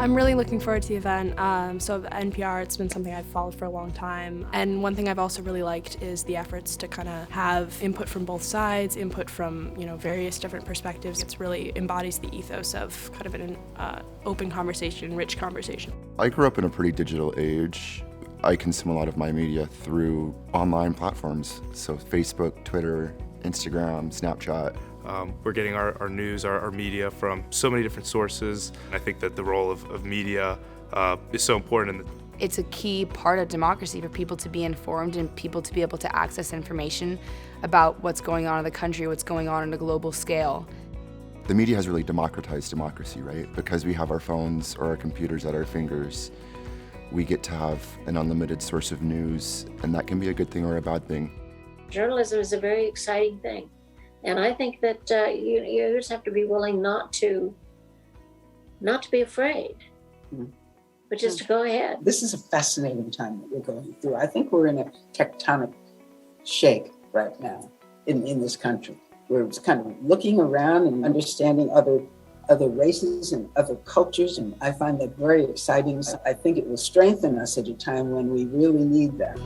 I'm really looking forward to the event. So NPR, it's been something I've followed for a long time. And one thing I've also really liked is the efforts to kind of have input from both sides, input from, various different perspectives. It really embodies the ethos of kind of an open conversation, rich conversation. I grew up in a pretty digital age. I consume a lot of my media through online platforms, so Facebook, Twitter, Instagram, Snapchat. We're getting our news, our media from so many different sources. I think that the role of media is so important. It's a key part of democracy for people to be informed and people to be able to access information about what's going on in the country, what's going on a global scale. The media has really democratized democracy, right? Because we have our phones or our computers at our fingers, we get to have an unlimited source of news, and that can be a good thing or a bad thing. Journalism is a very exciting thing. And I think that you just have to be willing not to be afraid, but just to go ahead. This is a fascinating time that we're going through. I think we're in a tectonic shake right now in this country. We're kind of looking around and understanding other races and other cultures, and I find that very exciting. I think it will strengthen us at a time when we really need that.